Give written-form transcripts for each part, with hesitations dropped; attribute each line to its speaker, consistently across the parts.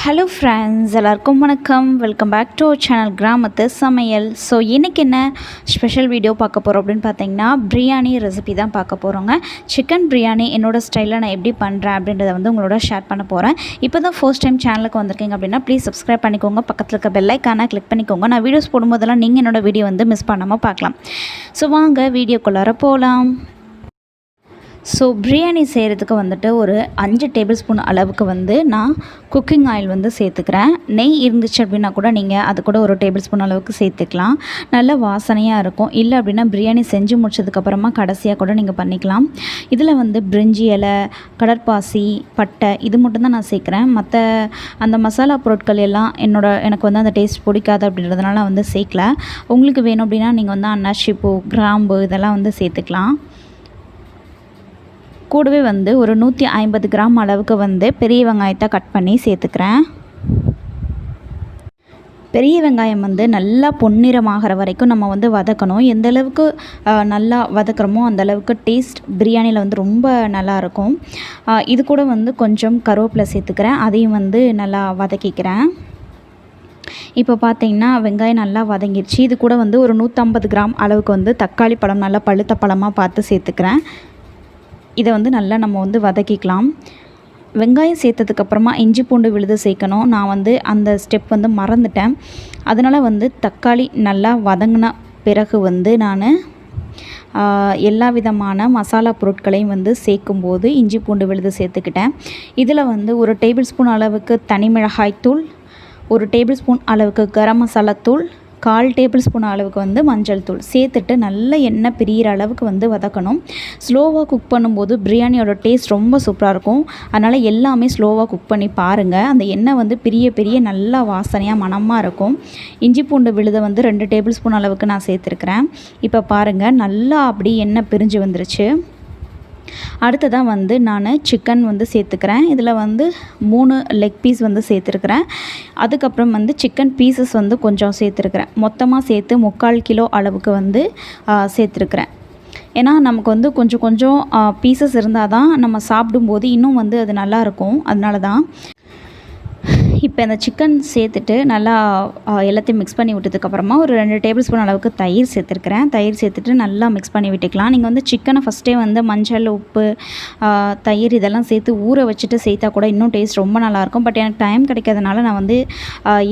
Speaker 1: Hello friends, எல்லாருக்கும் வணக்கம். Welcome back to our channel கிராமத்து சமையல். ஸோ இன்றைக்கி என்ன ஸ்பெஷல் வீடியோ பார்க்க போகிறோம் அப்படின்னு பார்த்தீங்கன்னா, பிரியாணி ரெசிபி தான் பார்க்க போகிறோங்க. சிக்கன் பிரியாணி என்னோடய ஸ்டைலில் நான் எப்படி பண்ணுறேன் அப்படின்றத வந்து உங்களோட ஷேர் பண்ண போகிறேன். இப்போ தான் ஃபர்ஸ்ட் டைம் சேனலுக்கு வந்திருக்கீங்க அப்படின்னா ப்ளீஸ் சப்ஸ்கிரைப் பண்ணிக்கோங்க. பக்கத்தில் இருக்க பெல் ஐக்கானை கிளிக் பண்ணிக்கோங்க. நான் வீடியோஸ் போடும்போதெல்லாம் நீங்கள் என்னோடய வீடியோ வந்து மிஸ் பண்ணாமல் பார்க்கலாம். ஸோ வாங்க வீடியோக்குள்ளார போகலாம். ஸோ பிரியாணி செய்கிறதுக்கு வந்துட்டு ஒரு 5 டேபிள் ஸ்பூன் அளவுக்கு வந்து நான் குக்கிங் ஆயில் வந்து சேர்த்துக்கிறேன். நெய் இருந்துச்சு அப்படின்னா கூட நீங்கள் அது கூட ஒரு டேபிள் ஸ்பூன் அளவுக்கு சேர்த்துக்கலாம். நல்ல வாசனையாக இருக்கும். இல்லை அப்படின்னா பிரியாணி செஞ்சு முடிச்சதுக்கப்புறமா கடைசியாக கூட நீங்கள் பண்ணிக்கலாம். இதில் வந்து பிரிஞ்சி இலை, கடற்பாசி, பட்டை இது மட்டும்தான் நான் சேர்க்குறேன். மற்ற அந்த மசாலா பொருட்கள் எல்லாம் எனக்கு வந்து அந்த டேஸ்ட் பிடிக்காது அப்படின்றதுனால வந்து சேர்க்கல. உங்களுக்கு வேணும் அப்படின்னா நீங்கள் வந்து அன்னாசி பூ, கிராம்பு இதெல்லாம் வந்து சேர்த்துக்கலாம். கூடவே வந்து ஒரு 150 கிராம் அளவுக்கு வந்து பெரிய வெங்காயத்தை கட் பண்ணி சேர்த்துக்கிறேன். பெரிய வெங்காயம் வந்து நல்லா பொன்னிறமாகிற வரைக்கும் நம்ம வந்து வதக்கணும். எந்த அளவுக்கு நல்லா வதக்குறோமோ அந்தளவுக்கு டேஸ்ட் பிரியாணியில் வந்து ரொம்ப நல்லாயிருக்கும். இது கூட வந்து கொஞ்சம் கருவேப்பிலை சேர்த்துக்கிறேன். அதையும் வந்து நல்லா வதக்கிக்கிறேன். இப்போ பார்த்தீங்கன்னா வெங்காயம் நல்லா வதங்கிடுச்சு. இது கூட வந்து ஒரு 150 கிராம் அளவுக்கு வந்து தக்காளி பழம் நல்லா பழுத்த பழமாக பார்த்து சேர்த்துக்கிறேன். இதை வந்து நல்லா நம்ம வந்து வதக்கிக்கலாம். வெங்காயம் சேர்த்ததுக்கப்புறமா இஞ்சி பூண்டு விழுது சேர்க்கணும். நான் வந்து அந்த ஸ்டெப் வந்து மறந்துட்டேன். அதனால் வந்து தக்காளி நல்லா வதங்கின பிறகு வந்து நான் எல்லா விதமான மசாலா பொருட்களையும் வந்து சேர்க்கும்போது இஞ்சி பூண்டு விழுது சேர்த்துக்கிட்டேன். இதில் வந்து ஒரு டேபிள் ஸ்பூன் அளவுக்கு தனி மிளகாய் தூள், ஒரு டேபிள் ஸ்பூன் அளவுக்கு கரம் மசாலா தூள், 1/4 டேபிள் ஸ்பூன் அளவுக்கு வந்து மஞ்சள் தூள் சேர்த்துட்டு நல்ல எண்ணெய் பிரியிற அளவுக்கு வந்து வதக்கணும். ஸ்லோவாக குக் பண்ணும்போது பிரியாணியோட டேஸ்ட் ரொம்ப சூப்பராக இருக்கும். அதனால் எல்லாமே ஸ்லோவாக குக் பண்ணி பாருங்கள். அந்த எண்ணெய் வந்து பிரிய நல்லா வாசனையாக மணமாக இருக்கும். இஞ்சி பூண்டு விழுதை வந்து 2 டேபிள் ஸ்பூன் அளவுக்கு நான் சேர்த்துருக்குறேன். இப்போ பாருங்கள் நல்லா அப்படி எண்ணெய் பிரிஞ்சு வந்துருச்சு. அடுத்ததாக வந்து நான் சிக்கன் வந்து சேர்த்துக்கிறேன். இதில் வந்து 3 லெக் பீஸ் வந்து சேர்த்துருக்குறேன். அதுக்கப்புறம் வந்து சிக்கன் பீசஸ் வந்து கொஞ்சம் சேர்த்துருக்குறேன். மொத்தமாக சேர்த்து 3/4 கிலோ அளவுக்கு வந்து சேர்த்துருக்குறேன். ஏன்னா நமக்கு வந்து கொஞ்சம் கொஞ்சம் பீசஸ் இருந்தால் தான் நம்ம சாப்பிடும்போது இன்னும் வந்து அது நல்லாயிருக்கும். அதனால தான் இப்போ இந்த சிக்கன் சேர்த்துட்டு நல்லா எல்லாத்தையும் மிக்ஸ் பண்ணி விட்டதுக்கப்புறமா ஒரு 2 டேபிள் ஸ்பூன் அளவுக்கு தயிர் சேர்த்துருக்குறேன். தயிர் சேர்த்துட்டு நல்லா மிக்ஸ் பண்ணி விட்டுக்கலாம். நீங்கள் வந்து சிக்கனை ஃபஸ்ட்டே வந்து மஞ்சள், உப்பு, தயிர் இதெல்லாம் சேர்த்து ஊற வச்சுட்டு சேர்த்தா கூட இன்னும் டேஸ்ட் ரொம்ப நல்லாயிருக்கும். பட் எனக்கு டைம் கிடைக்காதனால நான் வந்து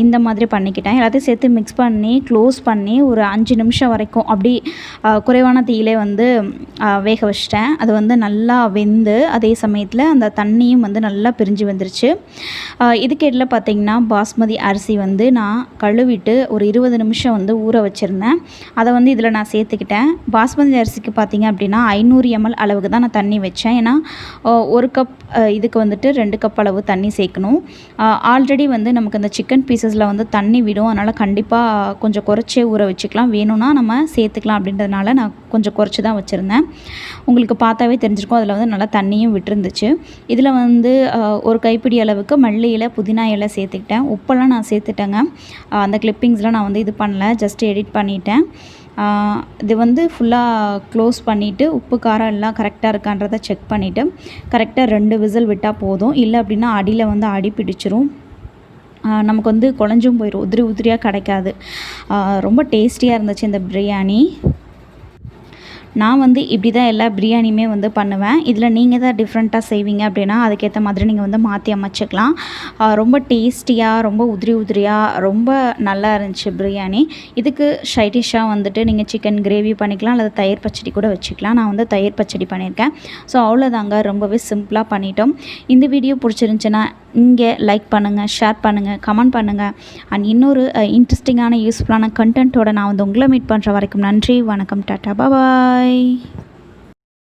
Speaker 1: இந்த மாதிரி பண்ணிக்கிட்டேன். எல்லாத்தையும் சேர்த்து மிக்ஸ் பண்ணி க்ளோஸ் பண்ணி ஒரு 5 நிமிஷம் வரைக்கும் அப்படி குறைவான தீயிலே வந்து வேக வச்சிட்டேன். அது வந்து நல்லா வெந்து அதே சமயத்தில் அந்த தண்ணியும் வந்து நல்லா பிரிஞ்சு வந்துருச்சு. இதுக்கேட்டில் பார்த்திங்கன்னா பாஸ்மதி அரிசி வந்து நான் கழுவிட்டு ஒரு 20 நிமிஷம் வந்து ஊற வச்சுருந்தேன். அதை வந்து இதில் நான் சேர்த்துக்கிட்டேன். பாஸ்மதி அரிசிக்கு பார்த்திங்க அப்படின்னா 500 ml அளவுக்கு தான் நான் தண்ணி வச்சேன். ஏன்னா 1 கப் இதுக்கு வந்துட்டு 2 கப் அளவு தண்ணி சேர்க்கணும். ஆல்ரெடி வந்து நமக்கு அந்த சிக்கன் பீசஸில் வந்து தண்ணி விடும். அதனால் கண்டிப்பாக கொஞ்சம் குறைச்சே ஊற வச்சுக்கலாம். வேணும்னா நம்ம சேர்த்துக்கலாம் அப்படின்றதுனால நான் கொஞ்சம் குறைச்சி தான் வச்சுருந்தேன். உங்களுக்கு பார்த்தாவே தெரிஞ்சிருக்கும் அதில் வந்து நல்லா தண்ணியும் விட்டுருந்துச்சு. இதில் வந்து ஒரு கைப்பிடி அளவுக்கு மல்லி இலை, புதினா இலை சேர்த்துக்கிட்டேன். உப்பெல்லாம் நான் சேர்த்துட்டேங்க. அந்த கிளிப்பிங்ஸ்லாம் நான் வந்து இது பண்ணல, ஜஸ்ட் எடிட் பண்ணிட்டேன். இது வந்து ஃபுல்லாக க்ளோஸ் பண்ணிவிட்டு உப்பு காரம் எல்லாம் கரெக்டாக இருக்கான்றதை செக் பண்ணிவிட்டு கரெக்டாக 2 விசில் விட்டால் போதும். இல்லை அப்படின்னா அடியில் வந்து அடி பிடிச்சிரும். நமக்கு வந்து குழஞ்சும் போயிடும், உதிரியாக கிடைக்காது. ரொம்ப டேஸ்டியாக இருந்துச்சு இந்த பிரியாணி. நான் வந்து இப்படி தான் எல்லா பிரியாணியுமே வந்து பண்ணுவேன். இதில் நீங்கள் தான் டிஃப்ரெண்ட்டாக செய்வீங்க அப்படின்னா அதுக்கேற்ற மாதிரி நீங்கள் வந்து மாற்றி அமைச்சிக்கலாம். ரொம்ப டேஸ்டியாக, ரொம்ப உதிரியாக ரொம்ப நல்லா இருந்துச்சு பிரியாணி. இதுக்கு சைடிஷ்ஷாக வந்துட்டு நீங்கள் சிக்கன் கிரேவி பண்ணிக்கலாம், அல்லது தயிர் பச்சடி கூட வச்சுக்கலாம். நான் வந்து தயிர் பச்சடி பண்ணியிருக்கேன். ஸோ அவ்வளோதாங்க, ரொம்பவே சிம்பிளாக பண்ணிட்டோம். இந்த வீடியோ பிடிச்சிருந்துச்சின்னா இங்கே லைக் பண்ணுங்கள், ஷேர் பண்ணுங்கள், கமெண்ட் பண்ணுங்கள். அண்ட் இன்னொரு இன்ட்ரெஸ்டிங்கான யூஸ்ஃபுல்லான கண்டென்ட்டோட நான் வந்து உங்களை மீட் பண்ணுற வரைக்கும் நன்றி, வணக்கம், டாட்டா, பாய்.